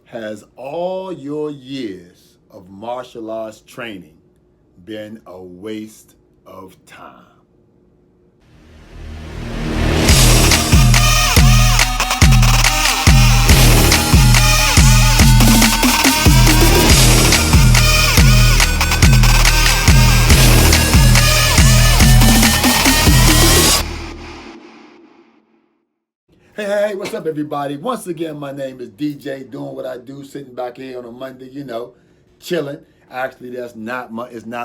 Has all your years of martial arts training been a waste of time? Hey, what's up, everybody? Once again, my name is DJ, doing what I do, sitting back here on a Monday, chilling. Actually, it's not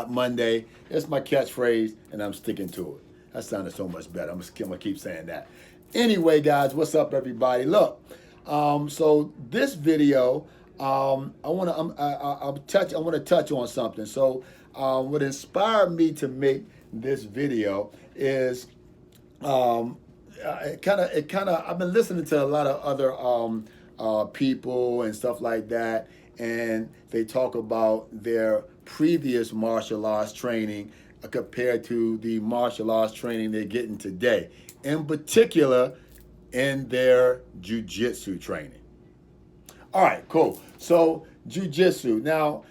Monday. It's my catchphrase, and I'm sticking to it. That sounded so much better. I'm gonna keep saying that. Anyway, guys, what's up, everybody? Look, so this video, I want to touch on something. So, what inspired me to make this video is um, I've been listening to a lot of other people and stuff like that, and they talk about their previous martial arts training compared to the martial arts training they're getting today, in particular in their jujitsu training. All right, cool. So jujitsu. Now,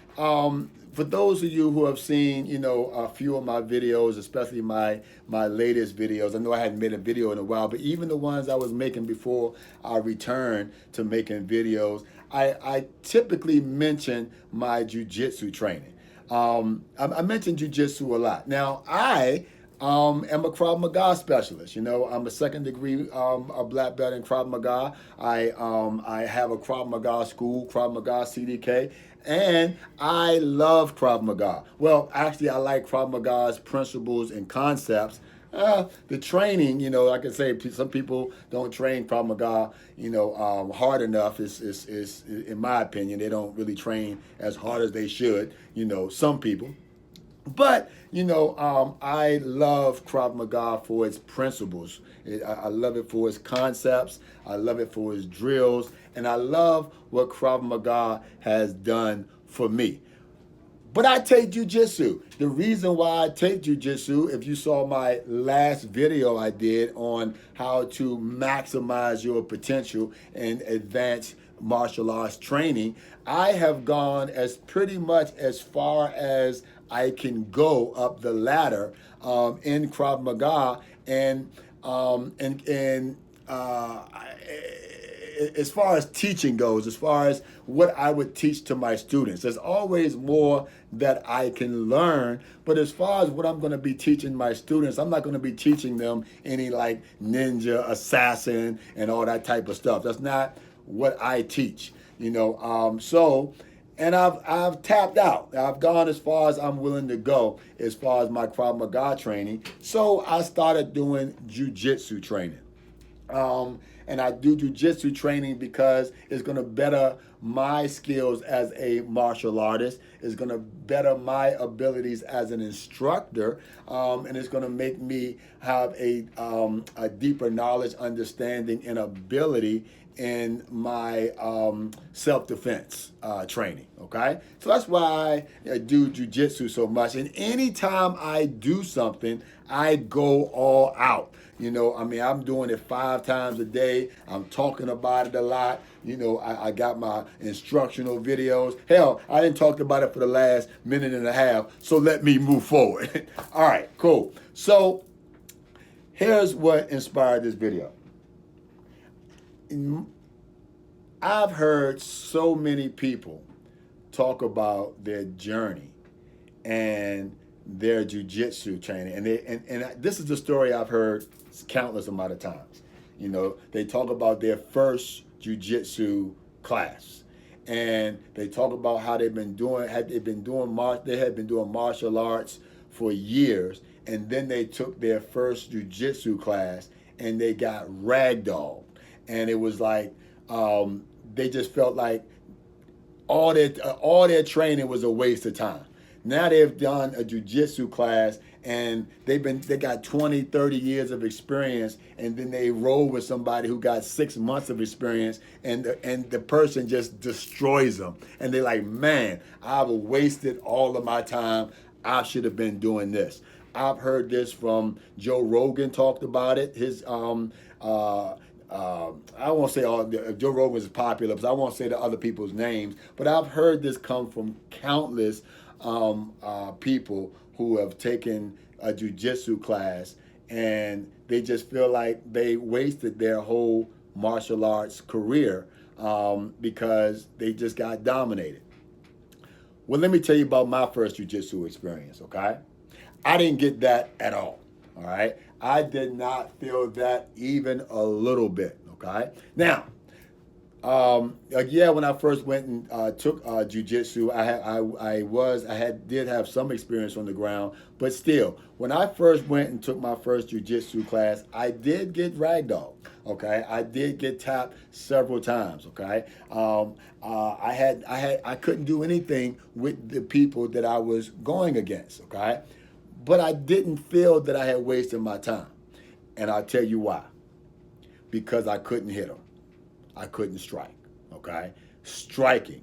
for those of you who have seen, a few of my videos, especially my latest videos. I know I hadn't made a video in a while, but even the ones I was making before I returned to making videos, I typically mention my jujitsu training. I mention jujitsu a lot. Now, I am a Krav Maga specialist. I'm a second degree a black belt in Krav Maga. I have a Krav Maga school, Krav Maga CDK, and I love Krav Maga. Well, actually, I like Krav Maga's principles and concepts. The training, like I say, some people don't train Krav Maga, hard enough. Is in my opinion, they don't really train as hard as they should. Some people. But I love Krav Maga for its principles. I love it for its concepts. I love it for its drills, and I love what Krav Maga has done for me. But I take jujitsu. The reason why I take jujitsu, if you saw my last video I did on how to maximize your potential in advanced martial arts training, I have gone as pretty much as far as I can go up the ladder in Krav Maga, and as far as teaching goes, as far as what I would teach to my students, there's always more that I can learn. But as far as what I'm going to be teaching my students, I'm not going to be teaching them any like ninja, assassin, and all that type of stuff. That's not what I teach, and I've tapped out. I've gone as far as I'm willing to go as far as my Krav Maga training. So I started doing jujitsu training. And I do jujitsu training because it's going to better my skills as a martial artist. It's going to better my abilities as an instructor, and it's going to make me have a deeper knowledge, understanding, and ability in my self-defense training. Okay, so that's why I do jujitsu so much. And anytime I do something, I go all out. I'm doing it 5 times a day. I'm talking about it a lot. I got my instructional videos. Hell, I didn't talk about it for the last minute and a half, so let me move forward. All right, cool. So here's what inspired this video. I've heard so many people talk about their journey and their jujitsu training, and this is the story I've heard countless amount of times. They talk about their first jujitsu class, and they talk about how they had been doing martial arts for years, and then they took their first jujitsu class and they got ragdolled, and it was like they just felt like all their training was a waste of time. Now they've done a jujitsu class and they got 20, 30 years of experience, and then they roll with somebody who got 6 months of experience, and the person just destroys them. And they're like, man, I've wasted all of my time. I should have been doing this. I've heard this from Joe Rogan, talked about it. His I won't say Joe Rogan is popular, because I won't say the other people's names, but I've heard this come from countless people who have taken a jujitsu class, and they just feel like they wasted their whole martial arts career because they just got dominated. Well, let me tell you about my first jujitsu experience, okay? I didn't get that at all right? I did not feel that even a little bit, okay? Now, yeah, when I first went and took jujitsu, did have some experience on the ground, but still, when I first went and took my first jujitsu class, I did get ragdolled. Okay, I did get tapped several times. Okay, I couldn't do anything with the people that I was going against. Okay, but I didn't feel that I had wasted my time, and I'll tell you why. Because I couldn't hit them. I couldn't strike, okay? Striking.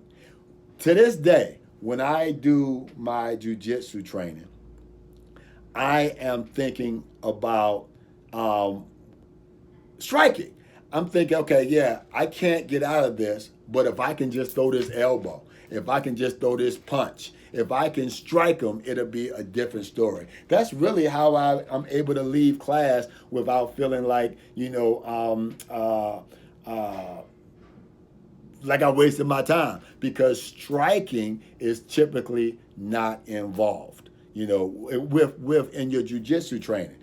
To this day, when I do my jujitsu training, I am thinking about striking. I'm thinking, okay, yeah, I can't get out of this, but if I can just throw this elbow, if I can just throw this punch, if I can strike them, it'll be a different story. That's really how I'm able to leave class without feeling like, like I wasted my time, because striking is typically not involved, with in your jujitsu training,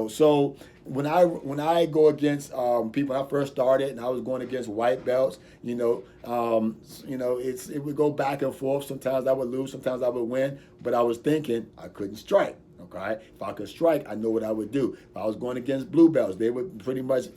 So when I go against people, when I first started and I was going against white belts, it would go back and forth. Sometimes I would lose, sometimes I would win, but I was thinking I couldn't strike. Okay, if I could strike, I know what I would do. If I was going against blue belts, they would pretty much,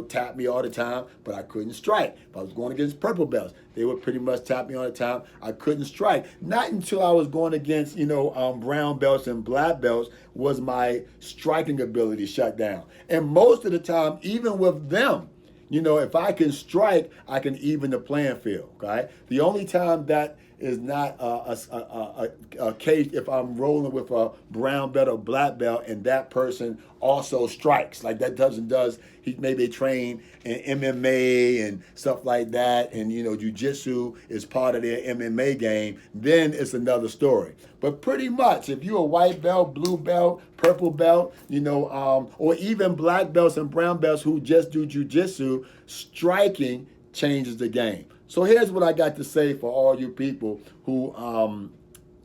tap me all the time, but I couldn't strike. If I was going against purple belts, they would pretty much tap me all the time. I couldn't strike. Not until I was going against, brown belts and black belts was my striking ability shut down. And most of the time, even with them, if I can strike, I can even the playing field. Okay, the only time that is not a case if I'm rolling with a brown belt or black belt and that person also strikes. Like that does he maybe train in MMA and stuff like that, and jujitsu is part of their MMA game, then it's another story. But pretty much if you're a white belt, blue belt, purple belt, or even black belts and brown belts who just do jujitsu, striking changes the game. So here's what I got to say for all you people who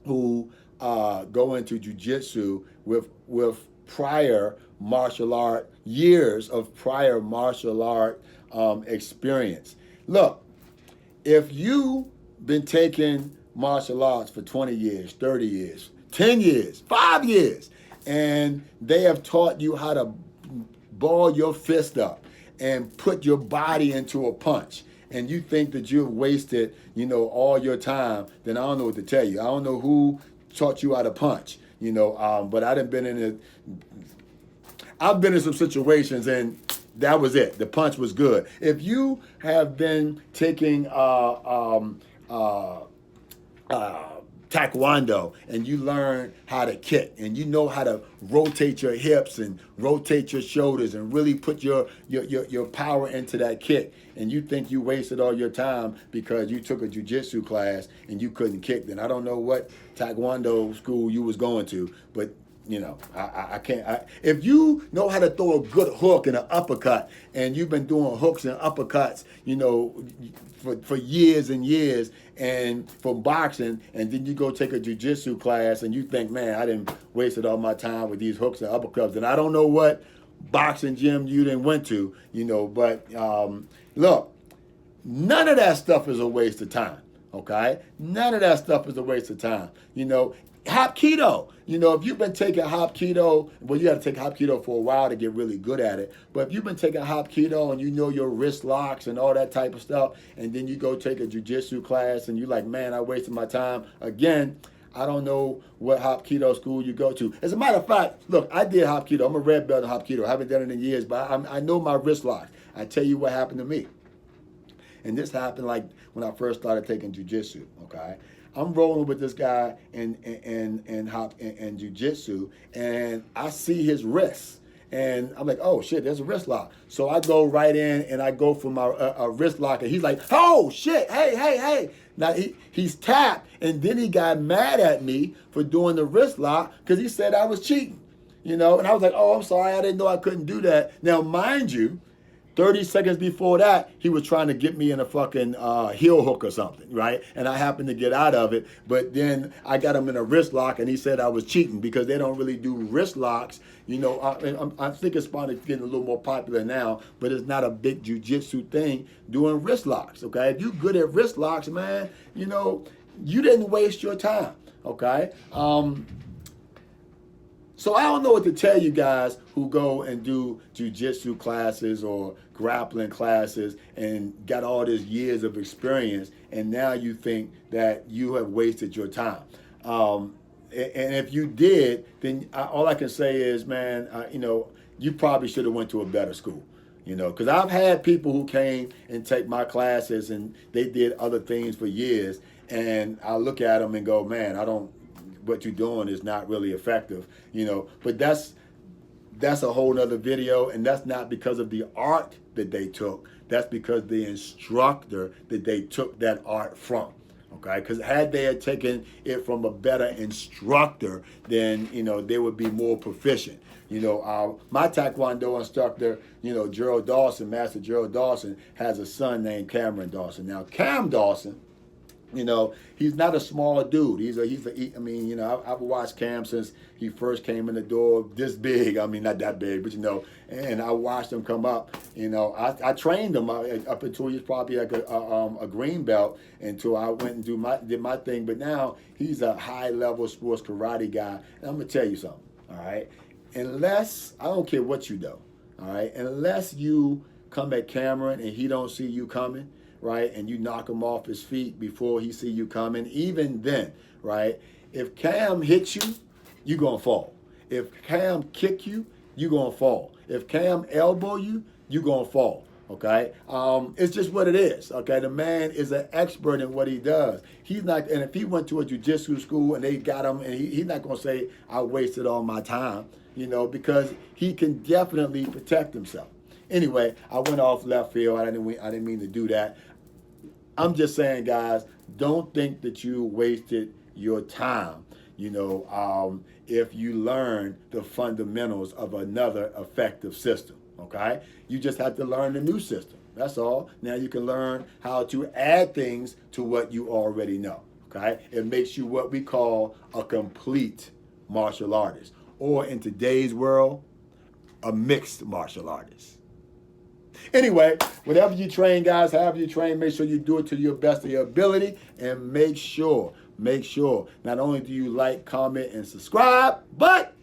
go into jujitsu with prior martial art years of prior martial art experience. Look, if you've been taking martial arts for 20 years, 30 years, 10 years, 5 years, and they have taught you how to ball your fist up and put your body into a punch, and you think that you've wasted, all your time, then I don't know what to tell you. I don't know who taught you how to punch, but I've been in some situations and that was it. The punch was good. If you have been taking Tae Kwon Do and you learn how to kick and you know how to rotate your hips and rotate your shoulders and really put your power into that kick, and you think you wasted all your time because you took a jiu-jitsu class and you couldn't kick, then I don't know what Tae Kwon Do school you was going to, but I can't. If you know how to throw a good hook and an uppercut, and you've been doing hooks and uppercuts, for years and years, and for boxing, and then you go take a jiu-jitsu class, and you think, man, I didn't wasted all my time with these hooks and uppercuts, and I don't know what boxing gym you didn't went to, but look, none of that stuff is a waste of time. Okay, none of that stuff is a waste of time. Hapkido. If you've been taking Hapkido, well, you got to take Hapkido for a while to get really good at it. But if you've been taking Hapkido and you know your wrist locks and all that type of stuff, and then you go take a jiu-jitsu class and you're like, man, I wasted my time. Again, I don't know what Hapkido school you go to. As a matter of fact, look, I did Hapkido. I'm a red belt in Hapkido. I haven't done it in years, but I know my wrist locks. I tell you what happened to me. And this happened like when I first started taking jiu-jitsu, okay? I'm rolling with this guy in jiu-jitsu, and I see his wrists. And I'm like, oh shit, there's a wrist lock. So I go right in and I go for my wrist lock, and he's like, oh shit, hey. Now he's tapped, and then he got mad at me for doing the wrist lock because he said I was cheating, and I was like, oh, I'm sorry, I didn't know I couldn't do that. Now, mind you, 30 seconds before that, he was trying to get me in a fucking heel hook or something, right? And I happened to get out of it. But then I got him in a wrist lock, and he said I was cheating because they don't really do wrist locks. I think it's probably getting a little more popular now, but it's not a big jujitsu thing doing wrist locks, okay? If you're good at wrist locks, man, you didn't waste your time, okay? So I don't know what to tell you guys who go and do jujitsu classes or grappling classes and got all these years of experience, and now you think that you have wasted your time. And if you did, then all I can say is, man, you probably should have went to a better school. Because I've had people who came and take my classes and they did other things for years, and I look at them and go, man, what you're doing is not really effective, but that's a whole nother video, and that's not because of the art that they took. That's because the instructor that they took that art from, okay? Because had they had taken it from a better instructor, then, they would be more proficient. My Tae Kwon Do instructor, Gerald Dawson, Master Gerald Dawson, has a son named Cameron Dawson. Now, Cam Dawson, he's not a small dude. I've watched Cam since he first came in the door, this big. I mean, not that big, but and I watched him come up. I trained him up until he was probably like a green belt until I went and did my thing. But now he's a high level sports karate guy. And I'm gonna tell you something. All right, unless I don't care what you do. All right, unless you come at Cameron and he don't see you coming, right, and you knock him off his feet before he see you coming, even then, right, if Cam hits you, you're going to fall. If Cam kick you, you're going to fall. If Cam elbow you, you're going to fall, okay? It's just what it is, okay? The man is an expert in what he does. He's not, and if he went to a jiu-jitsu school and they got him, and he's not going to say, I wasted all my time, because he can definitely protect himself. Anyway, I went off left field. I didn't mean to do that. I'm just saying, guys, don't think that you wasted your time, if you learn the fundamentals of another effective system, okay? You just have to learn the new system. That's all. Now you can learn how to add things to what you already know, okay? It makes you what we call a complete martial artist, or in today's world, a mixed martial artist. Anyway, whatever you train, guys, however you train, make sure you do it to your best of your ability, and make sure, not only do you like, comment, and subscribe, but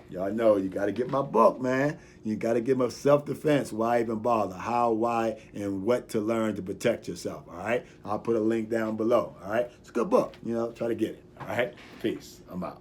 y'all know you got to get my book, man. You got to get my Self-Defense, Why Even Bother, How, Why, and What to Learn to Protect Yourself, all right? I'll put a link down below, all right? It's a good book, try to get it, all right? Peace. I'm out.